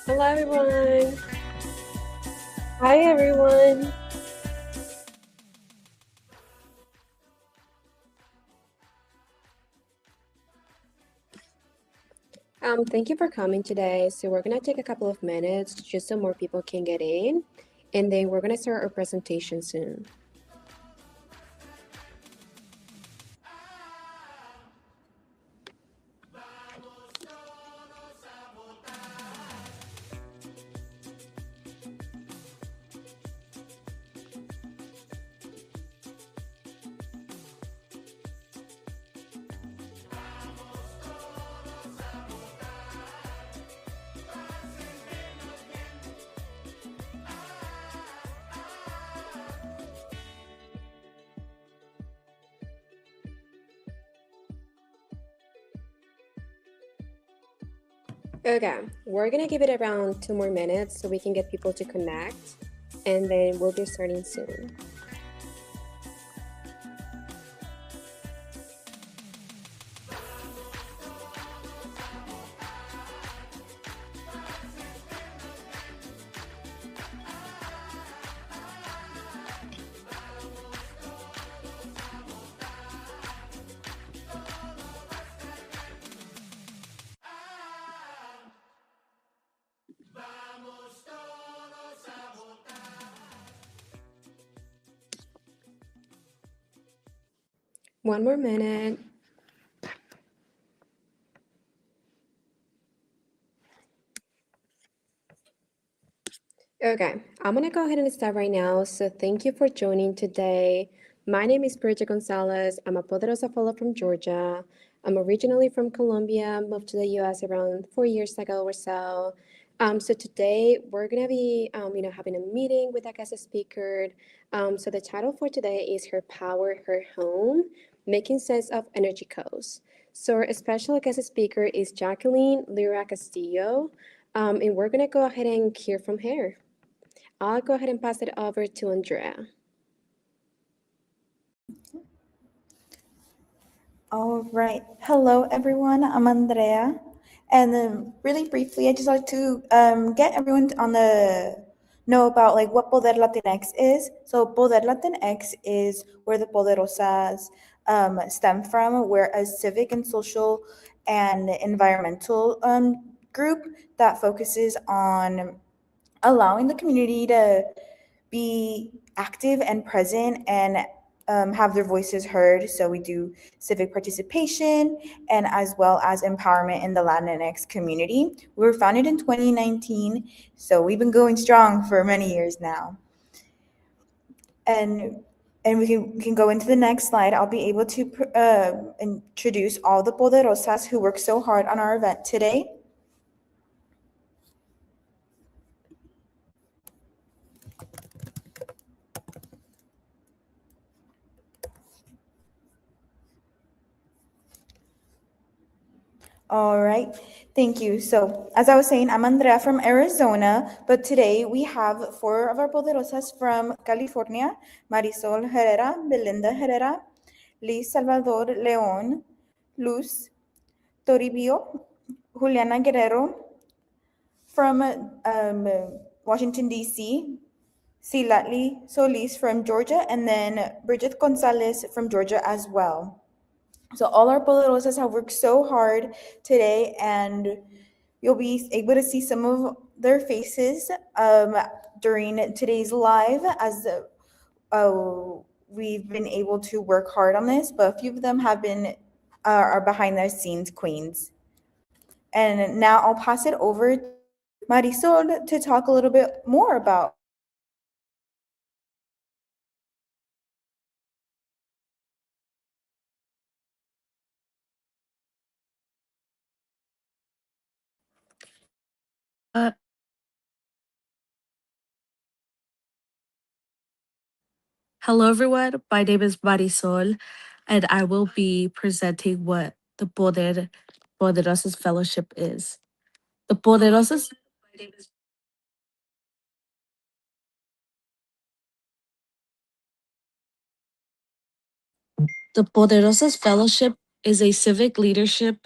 Hello, everyone. Hi, everyone. Thank you for coming today. So we're gonna take a couple of minutes just so more people can get in, and then we're gonna start our presentation soon. Okay, we're gonna give it around 2 more minutes so we can get people to connect, and then we'll be starting soon. One more minute. Okay, I'm gonna go ahead and start right now. So thank you for joining today. My name is Bridget Gonzalez. I'm a Poderosa Fellow from Georgia. I'm originally from Colombia, moved to the US around 4 years ago or so. So today we're gonna be, having a meeting with a guest speaker. So the title for today is Her Power, Her Home, Making Sense of Energy Codes. So our special guest speaker is Jacqueline Lyra Castillo, and we're gonna go ahead and hear from her. I'll go ahead and pass it over to Andrea. All right. Hello, everyone. I'm Andrea. And really briefly, I just like to get everyone on the know about like what Poder Latinx is. So Poder Latinx is where the Poderosas stem from. We're a civic and social and environmental group that focuses on allowing the community to be active and present and have their voices heard. So we do civic participation and as well as empowerment in the Latinx community. We were founded in 2019, so we've been going strong for many years now. And we can go into the next slide. I'll be able to introduce all the poderosas who work so hard on our event today. All right, thank you. So, as I was saying, I'm Andrea from Arizona, but today we have four of our poderosas from California: Marisol Herrera, Belinda Herrera, Liz Salvador León, Luz Toribio, Juliana Guerrero from Washington, D.C., Silatli Solis from Georgia, and then Bridget Gonzalez from Georgia as well. So all our poderosas have worked so hard today, and you'll be able to see some of their faces during today's live as we've been able to work hard on this, but a few of them have been are behind the scenes queens. And now I'll pass it over to Marisol to talk a little bit more about. Uh, Hello, everyone. My name is Marisol, and I will be presenting what the Poderosas Fellowship is. The Poderosas, the Poderosas Fellowship is a civic leadership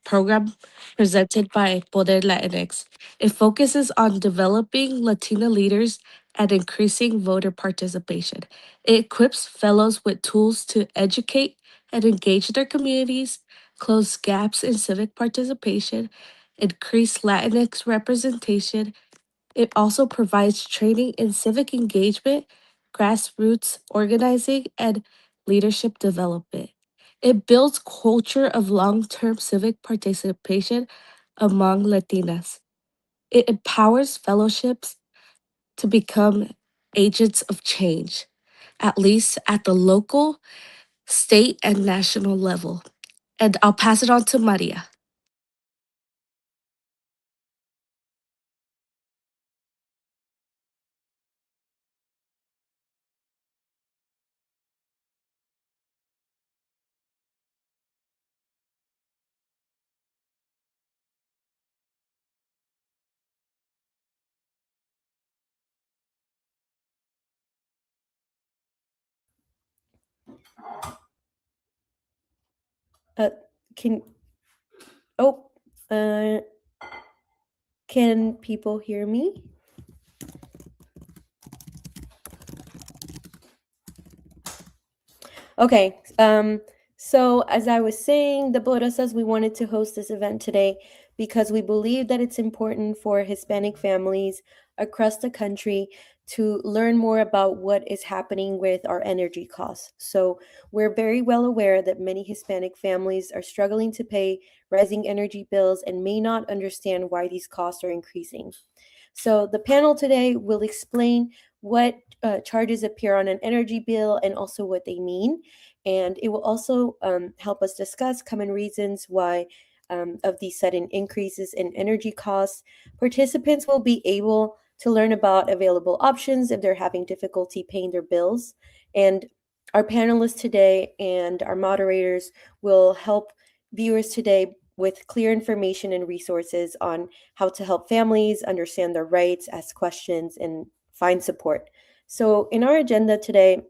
program presented by Poder Latinx. It focuses on developing Latina leaders and increasing voter participation. It equips fellows with tools to educate and engage their communities, close gaps in civic participation, increase Latinx representation. It also provides training in civic engagement, grassroots organizing, and leadership development. It builds culture of long-term civic participation among Latinas. It empowers fellowships to become agents of change, at least at the local, state, and national level. And I'll pass it on to Maria. Uh, can oh, uh, can people hear me? Okay. So as I was saying, the Poderosas, we wanted to host this event today because we believe that it's important for Hispanic families across the country to learn more about what is happening with our energy costs. So we're very well aware that many Hispanic families are struggling to pay rising energy bills and may not understand why these costs are increasing. So the panel today will explain what charges appear on an energy bill and also what they mean. And it will also help us discuss common reasons why of these sudden increases in energy costs. Participants will be able to learn about available options if they're having difficulty paying their bills. And our panelists today and our moderators will help viewers today with clear information and resources on how to help families understand their rights, ask questions, and find support. So, in our agenda today,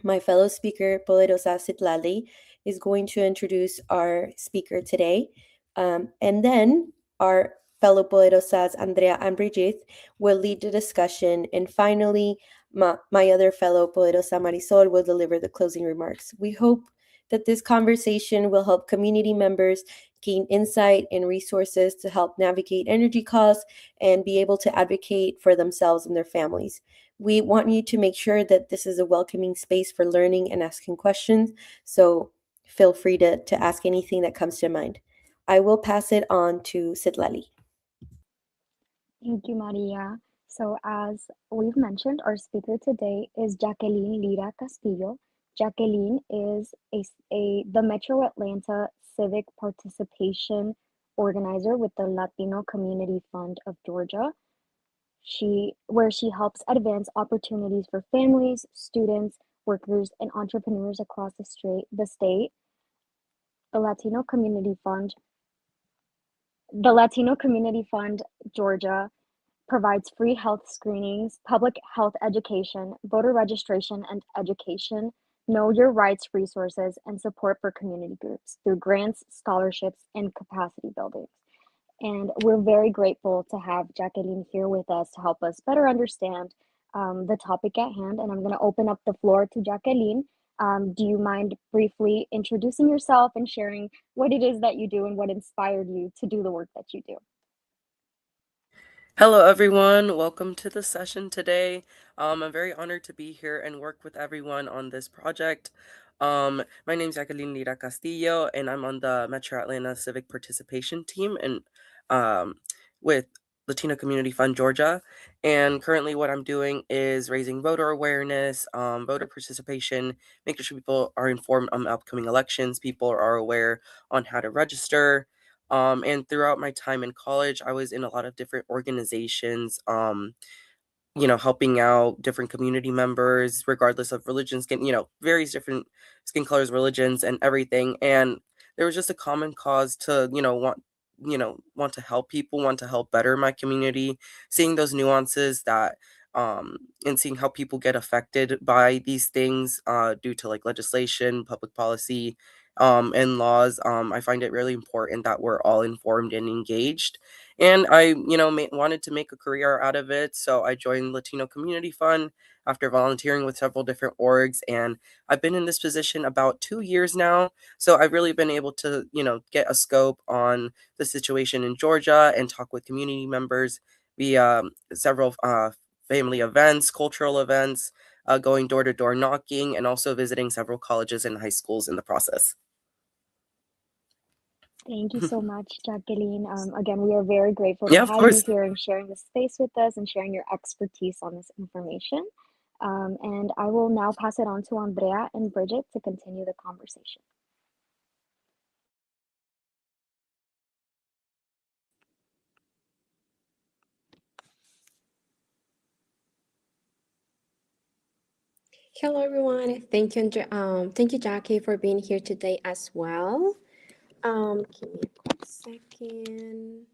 my fellow speaker, Poderosa Citlali, is going to introduce our speaker today. And then our fellow Poderosas, Andrea and Brigitte, will lead the discussion. And finally, my other fellow Poderosa Marisol will deliver the closing remarks. We hope that this conversation will help community members gain insight and resources to help navigate energy costs and be able to advocate for themselves and their families. We want you to make sure that this is a welcoming space for learning and asking questions. So feel free to ask anything that comes to mind. I will pass it on to Citlali. Thank you, Maria. So as we've mentioned, our speaker today is Jacqueline Lira Castillo. Jacqueline is the Metro Atlanta Civic Participation Organizer with the Latino Community Fund of Georgia. Where she helps advance opportunities for families, students, workers, and entrepreneurs across the state. The Latino Community Fund Georgia provides free health screenings, public health education, voter registration and education, know your rights resources, and support for community groups through grants, scholarships, and capacity building. And we're very grateful to have Jacqueline here with us to help us better understand the topic at hand. And I'm going to open up the floor to Jacqueline. Do you mind briefly introducing yourself and sharing what it is that you do and what inspired you to do the work that you do? Hello, everyone. Welcome to the session today. I'm very honored to be here and work with everyone on this project. My name is Jacqueline Lira Castillo, and I'm on the Metro Atlanta Civic Participation Team and with Latino Community Fund Georgia. And currently, what I'm doing is raising voter awareness, voter participation, making sure people are informed on upcoming elections, people are aware on how to register. And throughout my time in college, I was in a lot of different organizations, helping out different community members, regardless of religion, skin, various different skin colors, religions, and everything. And there was just a common cause to, want to help people, want to help better my community, seeing those nuances that, and seeing how people get affected by these things, due to like legislation, public policy, and laws. I find it really important that we're all informed and engaged. And I, wanted to make a career out of it. So I joined Latino Community Fund after volunteering with several different orgs. And I've been in this position about 2 years now. So I've really been able to, get a scope on the situation in Georgia and talk with community members via several family events, cultural events, going door to door knocking, and also visiting several colleges and high schools in the process. Thank you so much, Jacqueline. Again, we are very grateful to Yeah, of have you course. here and sharing the space with us and sharing your expertise on this information. And I will now pass it on to Andrea and Bridget to continue the conversation. Hello, everyone. Thank you, Jackie, for being here today as well. Give me a quick second.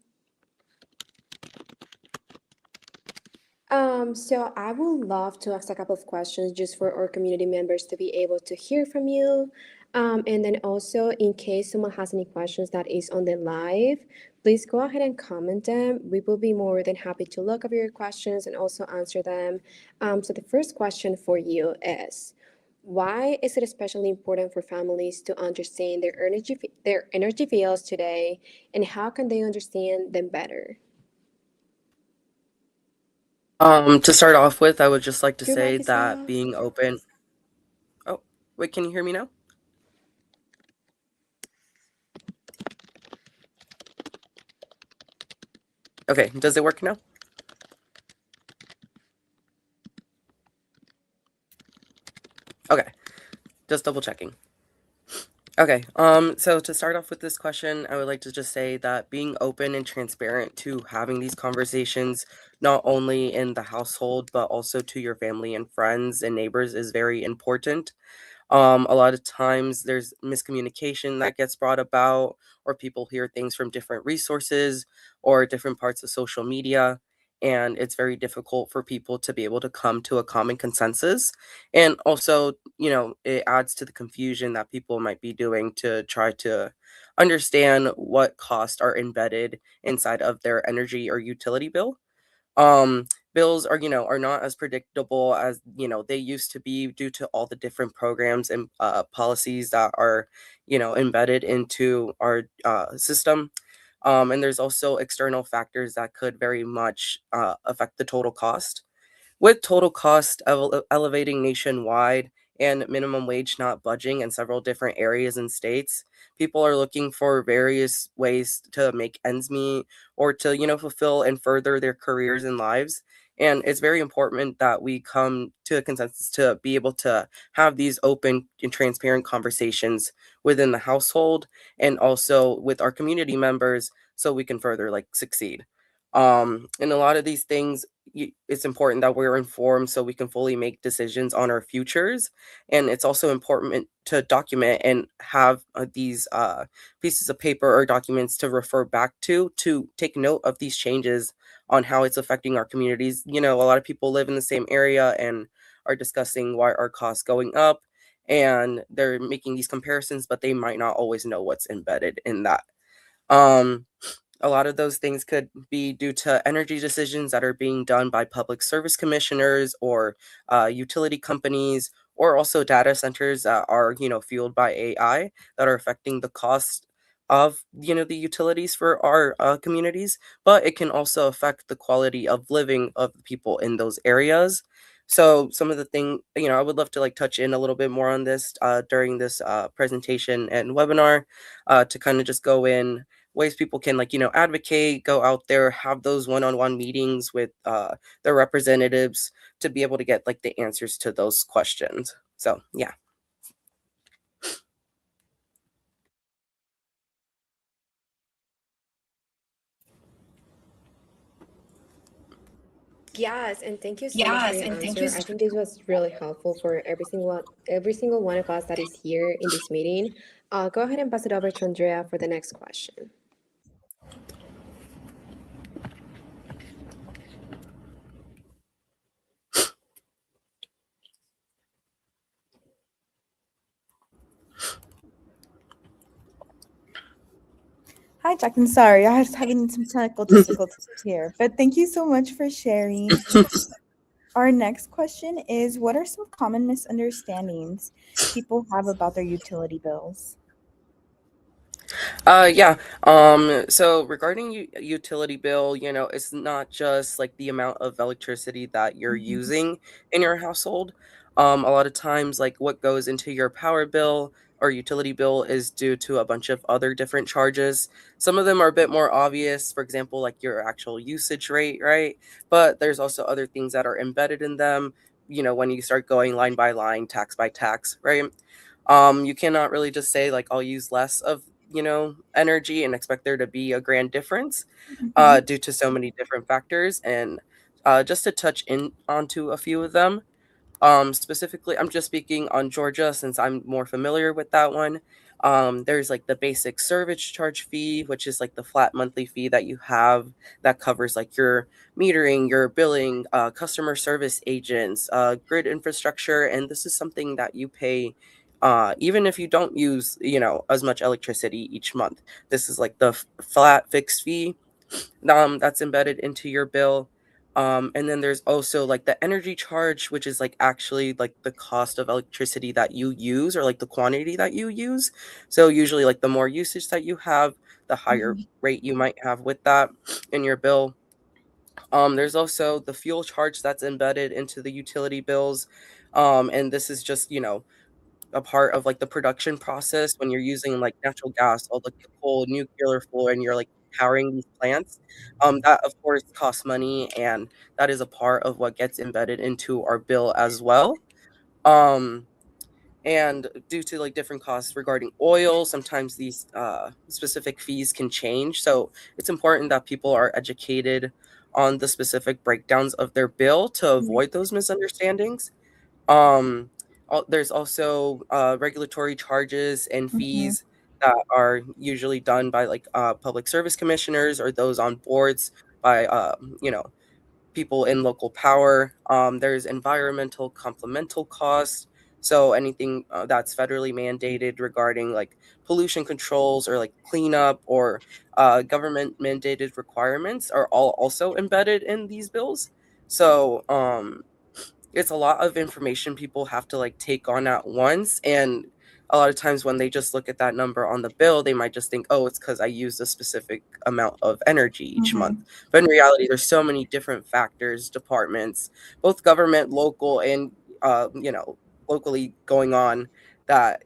So I would love to ask a couple of questions just for our community members to be able to hear from you. And then also, in case someone has any questions that is on the live, please go ahead and comment them. We will be more than happy to look over your questions and also answer them. So the first question for you is, why is it especially important for families to understand their energy fields today, and how can they understand them better? To start off with, I would just like to Your say mic is that off. being open. Oh, wait, can you hear me now? Okay, does it work now? Okay, just double checking. Okay, so to start off with this question, I would like to just say that being open and transparent to having these conversations, not only in the household, but also to your family and friends and neighbors, is very important. A lot of times there's miscommunication that gets brought about, or people hear things from different resources or different parts of social media. And it's very difficult for people to be able to come to a common consensus. And also, it adds to the confusion that people might be doing to try to understand what costs are embedded inside of their energy or utility bill. Bills are not as predictable as they used to be due to all the different programs and policies that are embedded into our system. And there's also external factors that could very much affect the total cost. With total cost elevating nationwide and minimum wage not budging in several different areas and states, people are looking for various ways to make ends meet or to, fulfill and further their careers and lives. And it's very important that we come to a consensus to be able to have these open and transparent conversations within the household and also with our community members so we can further succeed. And a lot of these things, it's important that we're informed so we can fully make decisions on our futures. And it's also important to document and have these pieces of paper or documents to refer back to take note of these changes on how it's affecting our communities. A lot of people live in the same area and are discussing why are costs going up, and they're making these comparisons, but they might not always know what's embedded in that. Um, a lot of those things could be due to energy decisions that are being done by public service commissioners or utility companies, or also data centers that are, fueled by AI that are affecting the cost of, the utilities for our communities. But it can also affect the quality of living of the people in those areas. So some of the thing, I would love to touch in a little bit more on this during this presentation and webinar to kind of just go in ways people can advocate, go out there, have those one-on-one meetings with their representatives to be able to get the answers to those questions. So yeah. Yes, and thank you so much for your answer. I think this was really helpful for every single one of us that is here in this meeting. I'll go ahead and pass it over to Andrea for the next question. Hi, Jacqueline. Sorry, I was having some technical difficulties here, but thank you so much for sharing. Our next question is, what are some common misunderstandings people have about their utility bills? Yeah. So regarding utility bill, it's not just like the amount of electricity that you're Mhm, using in your household. A lot of times, like what goes into your power bill or utility bill is due to a bunch of other different charges. Some of them are a bit more obvious, for example, like your actual usage rate, right? But there's also other things that are embedded in them, when you start going line by line, tax by tax, right? You cannot really just say like I'll use less of energy and expect there to be a grand difference mhm, due to so many different factors. And just to touch in onto a few of them, specifically, I'm just speaking on Georgia since I'm more familiar with that one. There's like the basic service charge fee, which is like the flat monthly fee that you have that covers like your metering, your billing, customer service agents, grid infrastructure, and this is something that you pay even if you don't use as much electricity each month. This is like the flat fixed fee that's embedded into your bill. And then there's also like the energy charge, which is like actually like the cost of electricity that you use or like the quantity that you use. So usually like the more usage that you have, the higher mhm, rate you might have with that in your bill. There's also the fuel charge that's embedded into the utility bills. And this is just, a part of like the production process when you're using like natural gas or liquid coal, nuclear fuel, and you're like powering these plants. That of course costs money, and that is a part of what gets embedded into our bill as well. Um, and due to like different costs regarding oil, sometimes these specific fees can change. So it's important that people are educated on the specific breakdowns of their bill to mhm, avoid those misunderstandings. Um, there's also regulatory charges and mhm, fees that are usually done by like public service commissioners or those on boards by people in local power. There's environmental complemental costs. So anything that's federally mandated regarding like pollution controls or like cleanup or government mandated requirements are all also embedded in these bills. So it's a lot of information people have to like take on at once, and a lot of times when they just look at that number on the bill they might just think, oh, it's because I used a specific amount of energy each month. mhm, But in reality there's so many different factors, departments, both government, local, and locally going on that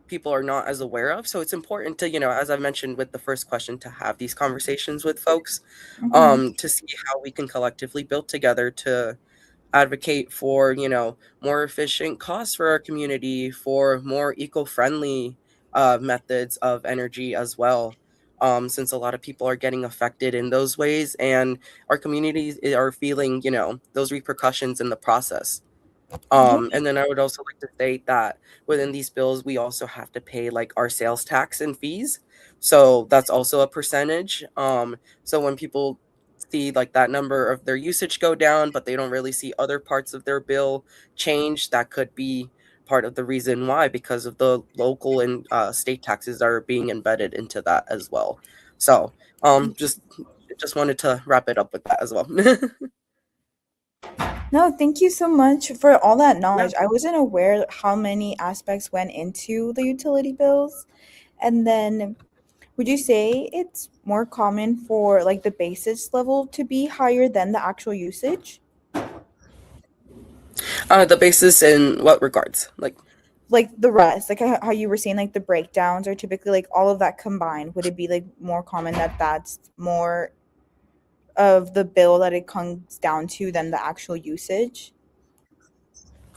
people are not as aware of. So it's important to, as I mentioned with the first question, to have these conversations with folks, mhm, to see how we can collectively build together to advocate for, more efficient costs for our community, for more eco-friendly methods of energy as well. Since a lot of people are getting affected in those ways, and our communities are feeling, those repercussions in the process. yeah, And then I would also like to state that within these bills, we also have to pay like our sales tax and fees. So that's also a percentage. So when people see like that number of their usage go down, but they don't really see other parts of their bill change, that could be part of the reason why, because of the local and state taxes that are being embedded into that as well. So just wanted to wrap it up with that as well. no, thank you so much for all that Yeah. knowledge. I wasn't aware how many aspects went into the utility bills. And then, would you say it's more common for like the basis level to be higher than the actual usage? The basis in what regards? Like, Like the rest, like how you were saying, like the breakdowns are typically like all of that combined. Would it be like more common that that's more of the bill that it comes down to than the actual usage?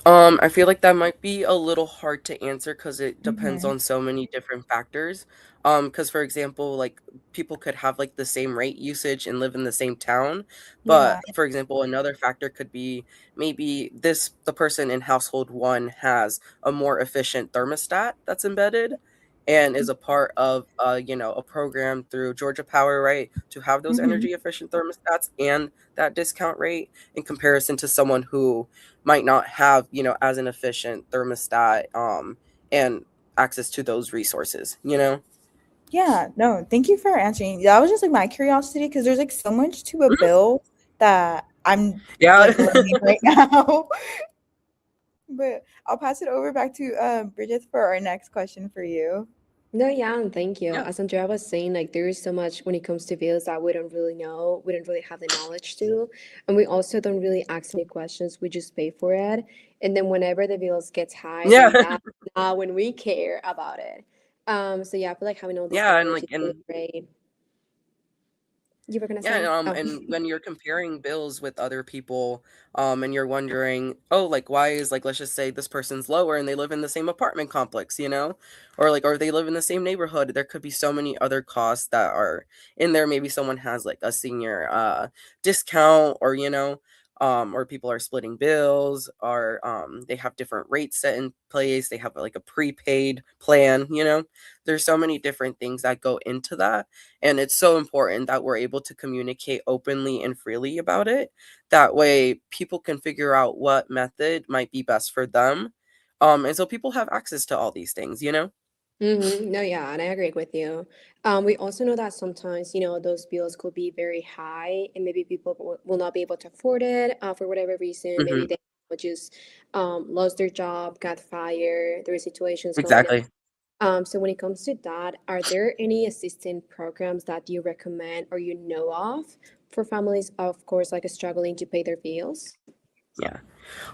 I feel like that might be a little hard to answer because it depends Mm-hmm. on so many different factors. Because for example, like people could have like the same rate usage and live in the same town, Yeah. but for example, another factor could be maybe the person in household one has a more efficient thermostat that's embedded and is a part of a program through Georgia Power, right, to have those Mm-hmm. energy efficient thermostats and that discount rate in comparison to someone who might not have, as an efficient thermostat, and access to those resources. Yeah, no, thank you for answering. That was just like my curiosity because there's like so much to a Mhm. bill that I'm Yeah. like learning right now. But I'll pass it over back to Bridget for our next question for you. No, yeah, and thank you. Yeah. As Andrea was saying, like there is so much when it comes to bills that we don't really know, we don't really have the knowledge to, and we also don't really ask any questions. We just pay for it, and then whenever the bills gets high, Yeah. then that's not when we care about it. So yeah, I feel like having all this Yeah, and knowledge like is really great. You were gonna say? Oh. and when you're comparing bills with other people, and you're wondering, oh, like why is like let's just say this person's lower and they live in the same apartment complex, you know, or they live in the same neighborhood. There could be so many other costs that are in there. Maybe someone has like a senior discount, or or people are splitting bills, or they have different rates set in place. They have like a prepaid plan, you know. There's so many different things that go into that, and it's so important that we're able to communicate openly and freely about it. That way, people can figure out what method might be best for them. And so people have access to all these things, you know? No, yeah, and I agree with you. We also know that sometimes, those bills could be very high, and maybe people will not be able to afford it for whatever reason. Maybe Hmm. they just lost their job, got fired. There are situations going Exactly. on. So when it comes to that, are there any assistance programs that you recommend or you know of for families, of course, like struggling to pay their bills? Yeah.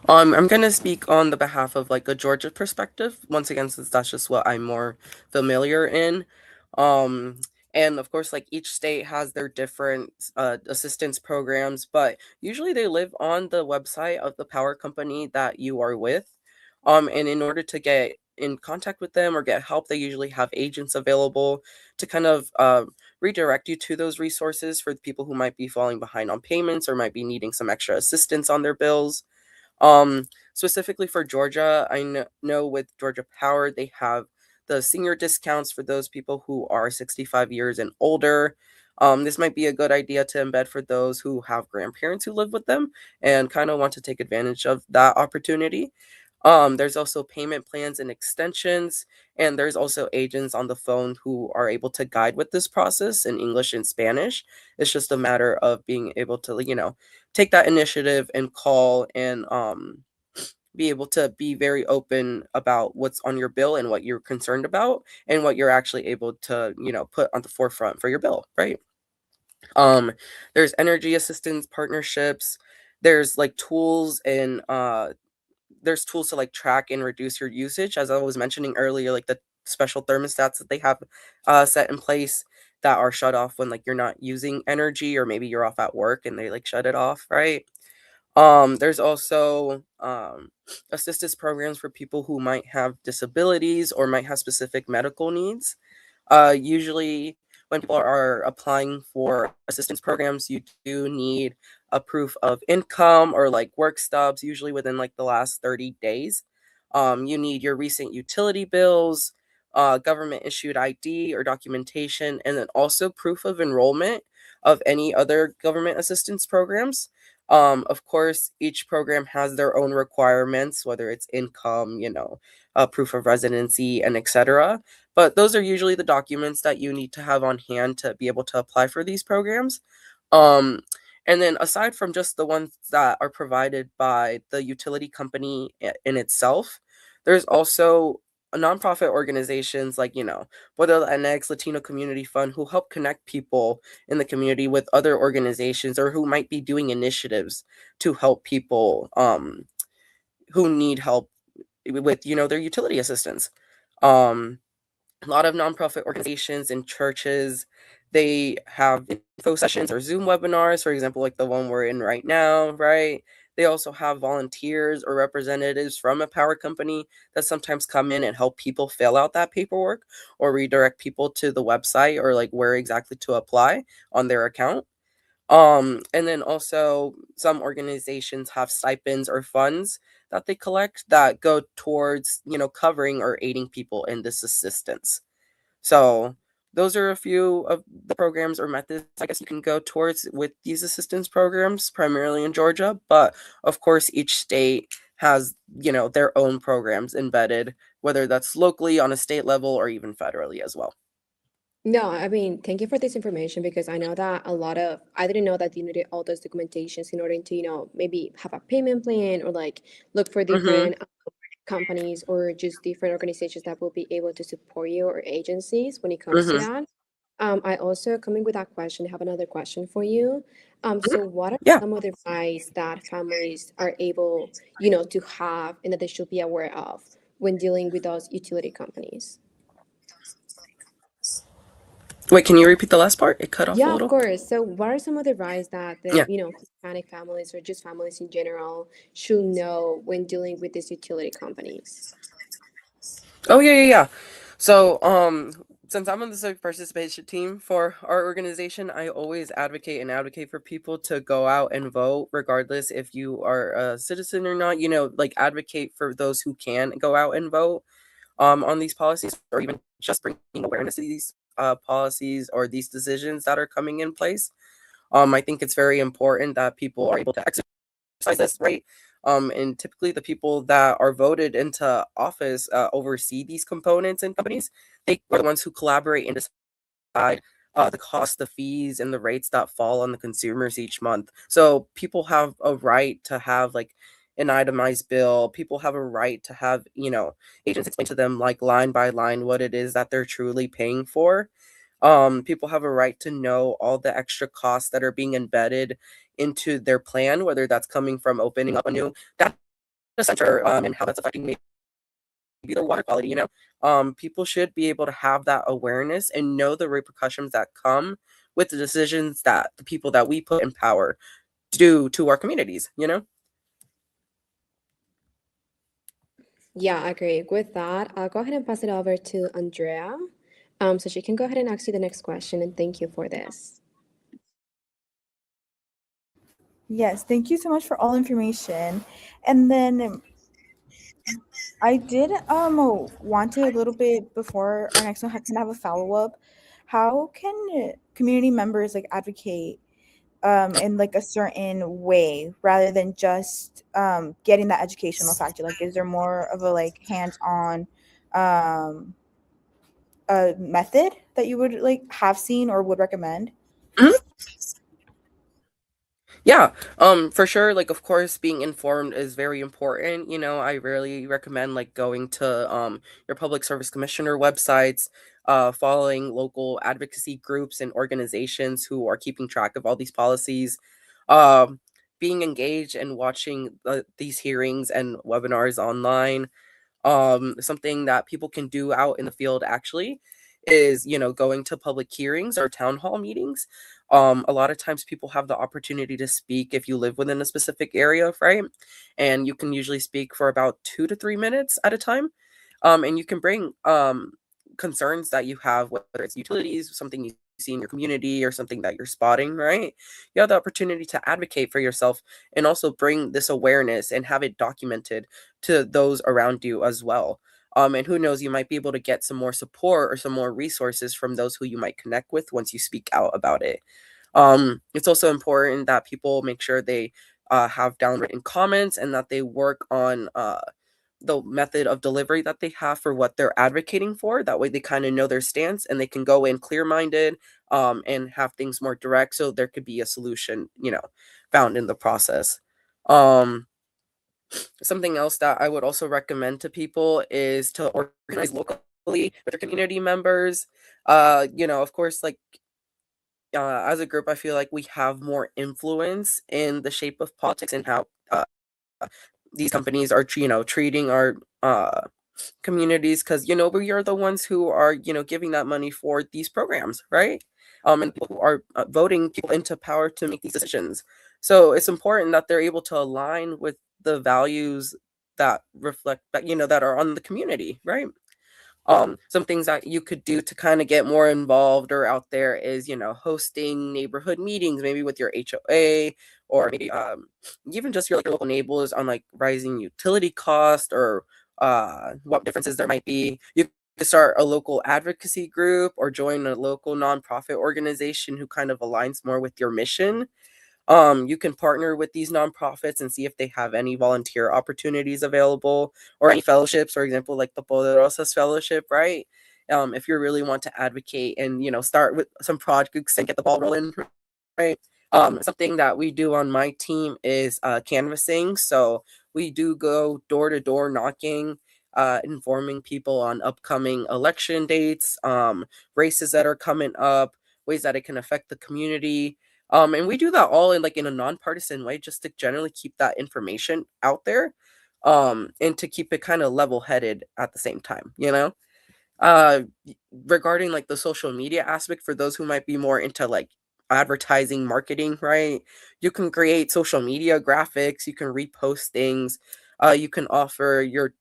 I'm gonna speak on the behalf of like a Georgia perspective, once again, since that's just what I'm more familiar in. Um, and of course, like each state has their different assistance programs, but usually they live on the website of the power company that you are with. And in order to get in contact with them or get help, they usually have agents available to kind of redirect you to those resources for the people who might be falling behind on payments or might be needing some extra assistance on their bills. Specifically for Georgia, I know with Georgia Power, they have the senior discounts for those people who are 65 years and older. This might be a good idea to embed for those who have grandparents who live with them and kind of want to take advantage of that opportunity. There's also payment plans and extensions, and there's also agents on the phone who are able to guide with this process in English and Spanish. It's just a matter of being able to, take that initiative and call and be able to be very open about what's on your bill and what you're concerned about and what you're actually able to, put on the forefront for your bill, right? Um, there's energy assistance partnerships. There's like tools and there's tools to like track and reduce your usage, as I was mentioning earlier, like the special thermostats that they have set in place that are shut off when like you're not using energy, or maybe you're off at work and they like shut it off, right? There's also assistance programs for people who might have disabilities or might have specific medical needs. Usually, when people are applying for assistance programs, you do need a proof of income or like work stubs, usually within like the last 30 days. You need your recent utility bills, government issued ID or documentation, and then also proof of enrollment of any other government assistance programs. Of course, each program has their own requirements, whether it's income, proof of residency, and etc. But those are usually the documents that you need to have on hand to be able to apply for these programs. Um, and then aside from just the ones that are provided by the utility company in itself, there's also nonprofit organizations like, Pueblo Latinx Latino Community Fund, who help connect people in the community with other organizations or who might be doing initiatives to help people who need help with, their utility assistance. Um, a lot of nonprofit organizations and churches, they have info sessions or Zoom webinars, for example, like the one we're in right now, right? They also have volunteers or representatives from a power company that sometimes come in and help people fill out that paperwork or redirect people to the website or like where exactly to apply on their account. And then also some organizations have stipends or funds that they collect that go towards, covering or aiding people in this assistance. So those are a few of the programs or methods I guess you can go towards with these assistance programs, primarily in Georgia. But of course, each state has, their own programs embedded, whether that's locally on a state level or even federally as well. No, I mean, thank you for this information because I know that I didn't know that you needed all those documentations in order to, maybe have a payment plan or like look for Mm-hmm. different companies or just different organizations that will be able to support you or agencies when it comes to Mm-hmm. that. I also, coming with that question, have another question for you. So what are Yeah. some of the rights that families are able, to have and that they should be aware of when dealing with those utility companies? Wait, can you repeat the last part? It cut off a Yeah, of little. course. So what are some of the rights that the, Yeah. Hispanic families or just families in general should know when dealing with these utility companies? Oh yeah, yeah, yeah. So, since I'm on the civic participation team for our organization, I always advocate for people to go out and vote, regardless if you are a citizen or not. Like advocate for those who can go out and vote on these policies, or even just bringing awareness to these policies or these decisions that are coming in place. I think it's very important that people are able to exercise this right. And typically, the people that are voted into office oversee these components and companies. They are the ones who collaborate and decide the cost, the fees, and the rates that fall on the consumers each month. So people have a right to have like an itemized bill. People have a right to have, agents explain to them like line by line what it is that they're truly paying for. People have a right to know all the extra costs that are being embedded into their plan, whether that's coming from opening up a new data center, and how that's affecting maybe their water quality. People should be able to have that awareness and know the repercussions that come with the decisions that the people that we put in power do to our communities. Yeah, I agree. With that, I'll go ahead and pass it over to Andrea, so she can go ahead and ask you the next question. And thank you for this. Yes, thank you so much for all information. And then I did want to a little bit before our next one can have a follow up. How can community members like advocate in like a certain way rather than just getting that educational factor? Like, is there more of a like hands on um, method that you would like have seen or would recommend? Mhm. Yeah, for sure. Like, of course, being informed is very important. I really recommend like going to your public service commissioner websites, following local advocacy groups and organizations who are keeping track of all these policies, um, being engaged and watching these hearings and webinars online. Something that people can do out in the field actually is, going to public hearings or town hall meetings. A lot of times people have the opportunity to speak if you live within a specific area, right? And you can usually speak for about 2 to 3 minutes at a time. And you can bring concerns that you have, whether it's utilities, something you see in your community, or something that you're spotting, right? You have the opportunity to advocate for yourself and also bring this awareness and have it documented to those around you as well. And who knows, you might be able to get some more support or some more resources from those who you might connect with once you speak out about it. It's also important that people make sure they have downwritten comments and that they work on the method of delivery that they have for what they're advocating for. That way, they kind of know their stance and they can go in clear minded, and have things more direct so there could be a solution, found in the process. Um, Something else that I would also recommend to people is to organize locally with their community members. Of course, like as a group, I feel like we have more influence in the shape of politics and how these companies are, treating our communities, because we are the ones who are giving that money for these programs, right? And people who are voting people into power to make these decisions. So it's important that they're able to align with the values that reflect that that are on the community, right? Some things that you could do to kind of get more involved or out there is, hosting neighborhood meetings, maybe with your HOA, or maybe even just your local neighbors on like rising utility cost, or what differences there might be. You could start a local advocacy group or join a local nonprofit organization who kind of aligns more with your mission. You can partner with these nonprofits and see if they have any volunteer opportunities available or any fellowships, for example, like the Poderosas Fellowship, right? if you really want to advocate and start with some projects and get the ball rolling, right? Something that we do on my team is canvassing. So we do go door to door knocking, informing people on upcoming election dates, races that are coming up, ways that it can affect the community. And we do that all in a nonpartisan way, just to generally keep that information out there, and to keep it kind of level headed at the same time, uh regarding like the social media aspect, for those who might be more into like advertising marketing, right? You can create social media graphics, you can repost things, you can offer your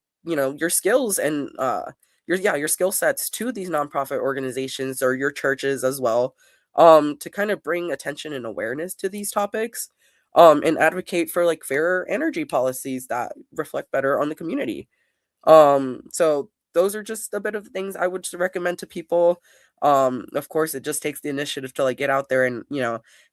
skills and your skill sets to these nonprofit organizations or your churches as well, to kind of bring attention and awareness to these topics, and advocate for like fairer energy policies that reflect better on the community. So those are just a bit of things I would just recommend to people. Of course, it just takes the initiative to like get out there and,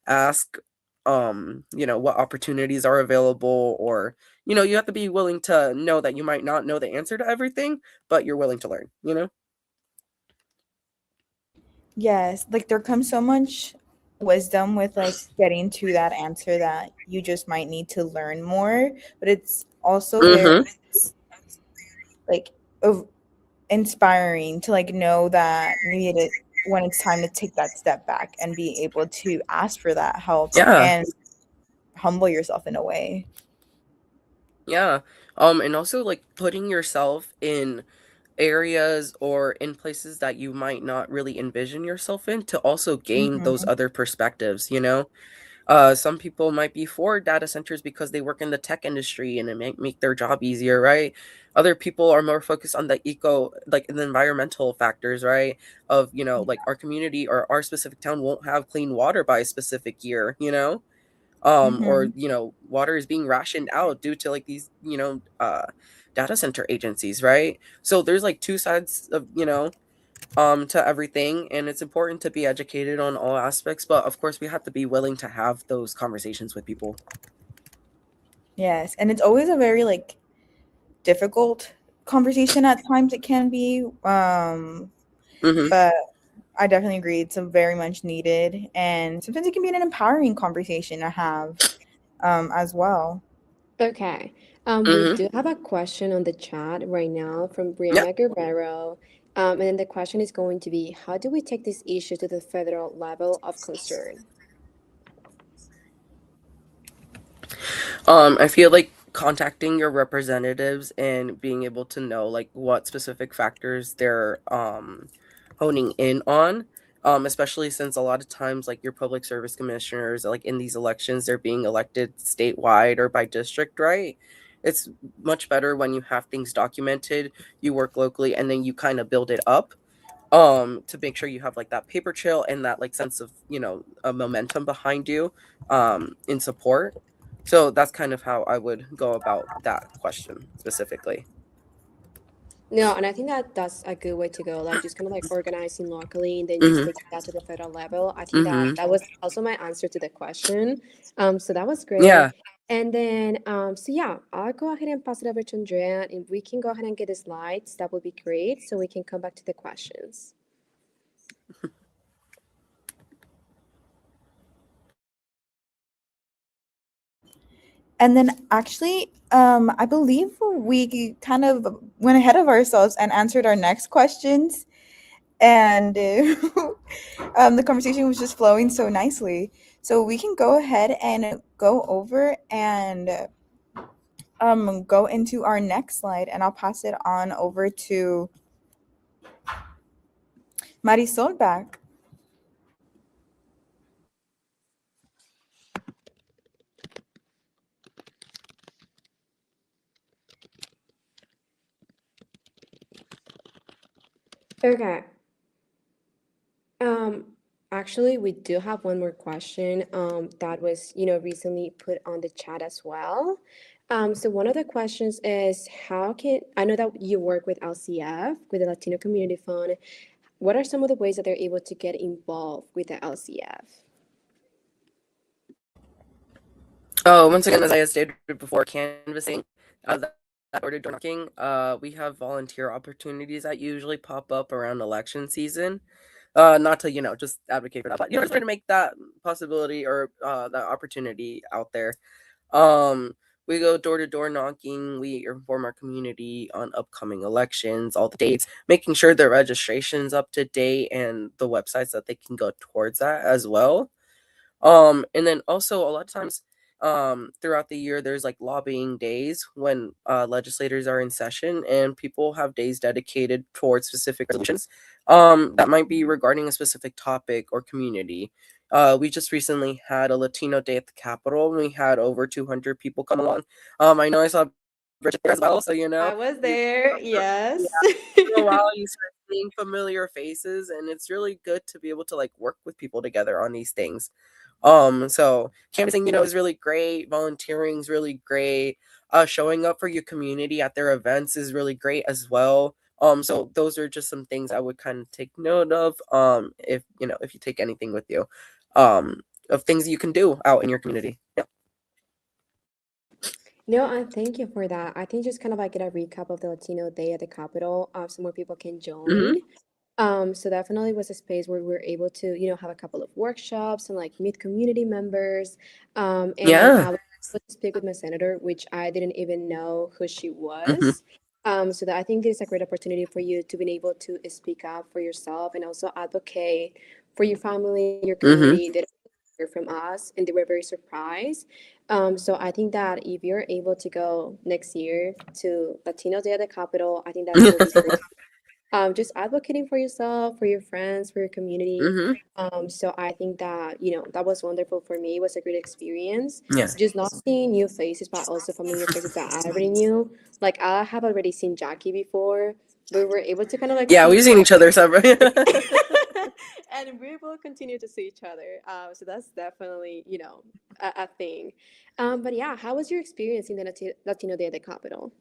ask, what opportunities are available, or, you have to be willing to know that you might not know the answer to everything, but you're willing to learn. Yes, like there comes so much wisdom with like getting to that answer that you just might need to learn more, but it's also very Mm-hmm. like of inspiring to like know that maybe when it's time to take that step back and be able to ask for that help Yeah. and humble yourself in a way. Yeah. And also like putting yourself in areas or in places that you might not really envision yourself in, to also gain those Mhm. other perspectives. Some people might be for data centers because they work in the tech industry and it might make their job easier, right? Other people are more focused on the the environmental factors, right? Of, like our community or our specific town won't have clean water by a specific year. Or Mhm. water is being rationed out due to like these data center agencies, right? So there's like two sides of to everything, and it's important to be educated on all aspects, but of course we have to be willing to have those conversations with people. Yes, and it's always a very like difficult conversation at times it can be Mm-hmm. but I definitely agree it's a very much needed and sometimes it can be an empowering conversation to have as well. Okay. We Mm-hmm. do have a question on the chat right now from Yeah. Brianna Guerrero. And then the question is going to be, how do we take this issue to the federal level of concern? I feel like contacting your representatives and being able to know like what specific factors they're honing in on. Especially since a lot of times like your public service commissioners, like in these elections, they're being elected statewide or by district, right? It's much better when you have things documented, you work locally, and then you kind of build it up, to make sure you have like that paper trail and that like sense of a momentum behind you, in support. So that's kind of how I would go about that question specifically. No, and I think that that's a good way to go. Like just kind of like organizing locally and then just Mm-hmm. taking that to the federal level. I think that Mm-hmm. that was also my answer to the question. So that was great. Yeah. And then, so yeah, I'll go ahead and pass it over to Andrea, and we can go ahead and get the slides. That would be great. So we can come back to the questions. And then actually I believe we kind of went ahead of ourselves and answered our next questions and the conversation was just flowing so nicely. So we can go ahead and go over and go into our next slide, and I'll pass it on over to Marisol back. Okay. Um, Actually, we do have one more question that was, recently put on the chat as well. So one of the questions is, I know that you work with LCF, with the Latino Community Fund. What are some of the ways that they're able to get involved with the LCF? Oh, once again, as I had stated before, canvassing. door-to-door knocking, we have volunteer opportunities that usually pop up around election season. Not to, just advocate for that, but, just trying to make that possibility or that opportunity out there. Um, we go door to door knocking. We inform our community on upcoming elections, all the dates, making sure their registration's up to date and the websites that they can go towards that as well. And then also a lot of times, throughout the year, there's like lobbying days when legislators are in session and people have days dedicated towards specific resolutions that might be regarding a specific topic or community. We just recently had a Latino Day at the Capitol, and we had over 200 people come along. I know I saw Bridget there as well, so I was you, there, yes. a while you start seeing familiar faces, and it's really good to be able to like work with people together on these things. So canvassing, is really great. Volunteering is really great. Showing up for your community at their events is really great as well. So those are just some things I would kind of take note of. If you take anything with you, of things you can do out in your community. Yeah. No, thank you for that. I think just kind of like get a recap of the Latino Day at the Capitol, so more people can join. Mm-hmm. So definitely was a space where we were able to, have a couple of workshops and like meet community members. And Yeah. I was able to speak with my senator, which I didn't even know who she Mm-hmm. was. So that I think this is a great opportunity for you to be able to speak up for yourself and also advocate for your family, your Mm-hmm. community. They didn't hear from us, and they were very surprised. So I think that if you're able to go next year to Latino Day at the Capitol, I think that's really great. Just advocating for yourself, for your friends, for your community. Mm-hmm. So I think that, that was wonderful for me. It was a great experience. Yeah. Just not seeing new faces, but also familiar faces that I already knew. Like I have already seen Jackie before. We were able to kind of like Yeah, see we've seen each other several. and we will continue to see each other. So that's definitely, a thing. But yeah, how was your experience in the Latino Day at the Capitol?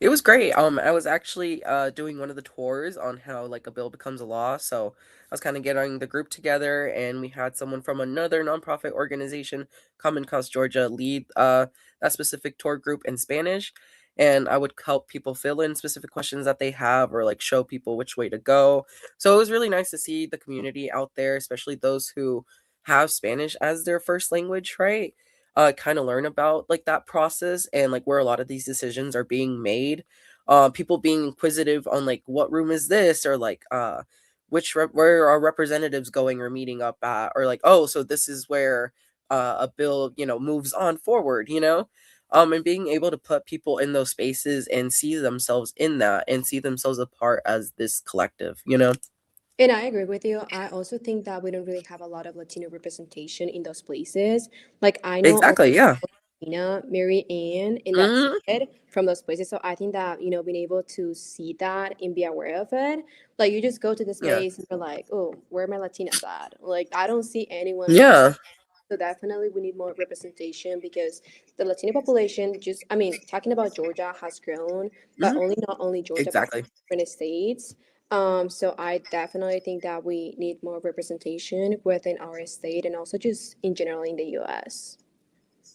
It was great. I was actually doing one of the tours on how like a bill becomes a law. So I was kind of getting the group together, and we had someone from another nonprofit organization, Common Cause Georgia, lead that specific tour group in Spanish. And I would help people fill in specific questions that they have, or like show people which way to go. So it was really nice to see the community out there, especially those who have Spanish as their first language, right? Kind of learn about like that process and like where a lot of these decisions are being made. People being inquisitive on like what room is this, or like where are representatives going or meeting up at, or like, oh, so this is where a bill moves on forward. And being able to put people in those spaces and see themselves in that and see themselves apart as this collective. And I agree with you. I also think that we don't really have a lot of Latino representation in those places. Like I know only Exactly, yeah. Tina, Mary Ann, and that's Hmm. it from those places. So I think that, being able to see that and be aware of it, like you just go to the Yeah. space and you're like, oh, where are my Latinas at? Like I don't see anyone Yeah. so definitely we need more representation because the Latino population just, I mean, talking about Georgia has grown, but Hmm. not only Georgia, but Exactly. different states. So I definitely think that we need more representation within our state and also just in general in the US.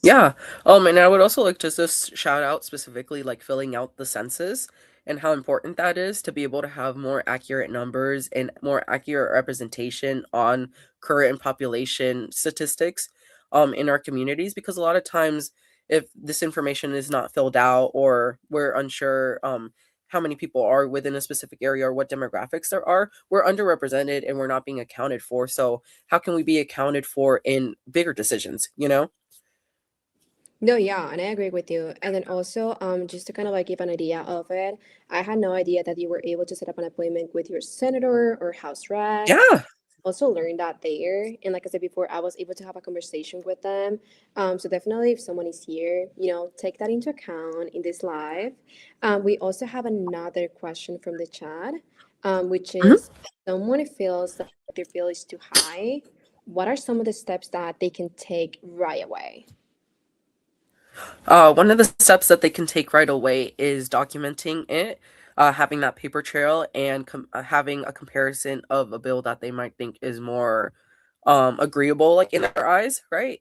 Yeah. And I would also like to just shout out specifically like filling out the census and how important that is to be able to have more accurate numbers and more accurate representation on current population statistics in our communities, because a lot of times if this information is not filled out, or we're unsure how many people are within a specific area or what demographics there are, we're underrepresented and we're not being accounted for. So how can we be accounted for in bigger decisions? No, yeah, and I agree with you. And then also, just to kind of like give an idea of it, I had no idea that you were able to set up an appointment with your senator or house rep. Yeah. Also learned that there. And like I said before, I was able to have a conversation with them. So definitely, if someone is here, take that into account in this live. We also have another question from the chat, which Mhm. is someone feels that their bill is too high. What are some of the steps that they can take right away? One of the steps that they can take right away is documenting it, having that paper trail, and having a comparison of a bill that they might think is more agreeable, like in their eyes, right?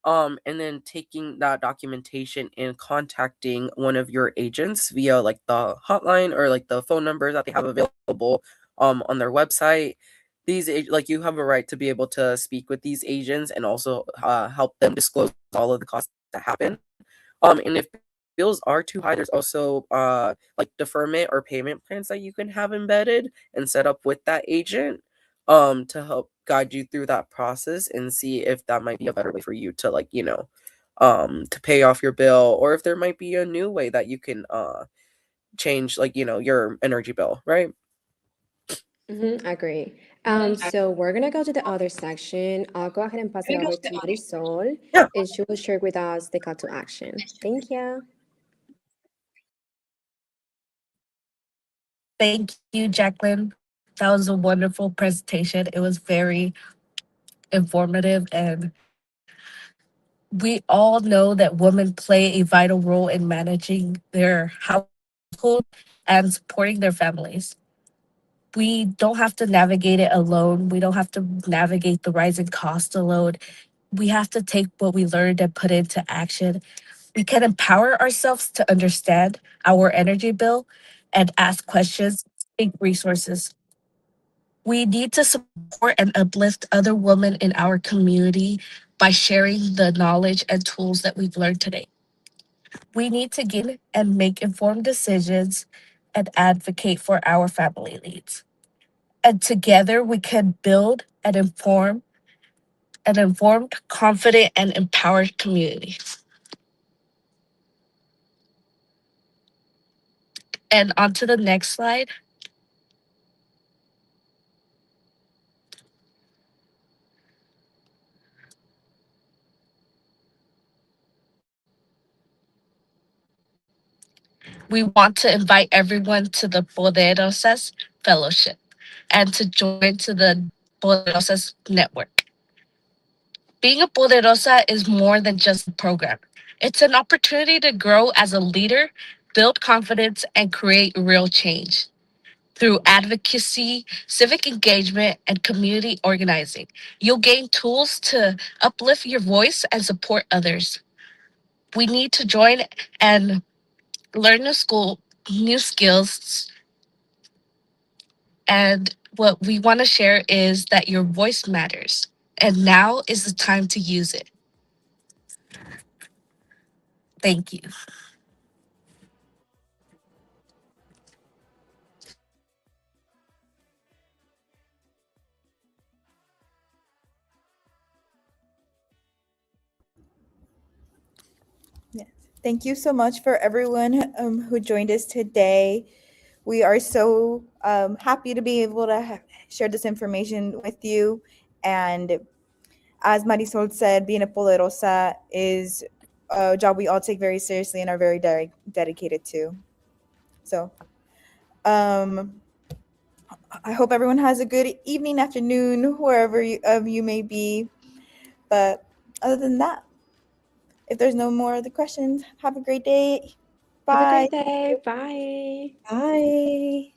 And then taking that documentation and contacting one of your agents via like the hotline or like the phone number that they have available on their website. Like you have a right to be able to speak with these agents and also help them disclose all of the costs that happen. And if bills are too high, there's also like deferment or payment plans that you can have embedded and set up with that agent to help guide you through that process and see if that might be a better way for you to like, to pay off your bill, or if there might be a new way that you can change like, your energy bill, right? Agree. So we're gonna go to the other section. I'll go ahead and pass it over to Marisol, Yeah. and she will share with us the call to action. Thank you. Thank you, Jacqueline. That was a wonderful presentation. It was very informative, and we all know that women play a vital role in managing their household and supporting their families. We don't have to navigate it alone. We don't have to navigate the rising cost alone. We have to take what we learned and put it into action. We can empower ourselves to understand our energy bill and ask questions, seek resources. We need to support and uplift other women in our community by sharing the knowledge and tools that we've learned today. We need to get and make informed decisions and advocate for our family needs. And together we can build an informed, confident, and empowered community. And on to the next slide. We want to invite everyone to the Poderosas Fellowship and to join to the Poderosas Network. Being a Poderosa is more than just a program. It's an opportunity to grow as a leader, build confidence, and create real change. Through advocacy, civic engagement, and community organizing, you'll gain tools to uplift your voice and support others. We need to join and learn new skills. And what we want to share is that your voice matters. And now is the time to use it. Thank you. Yes. Thank you so much for everyone who joined us today. We are so happy to be able to share this information with you. And as Marisol said, being a Poderosa is a job we all take very seriously and are very dedicated to. So I hope everyone has a good evening, afternoon, wherever you may be. But other than that, if there's no more other questions, have a great day. Have a Bye. great day. Bye. Bye.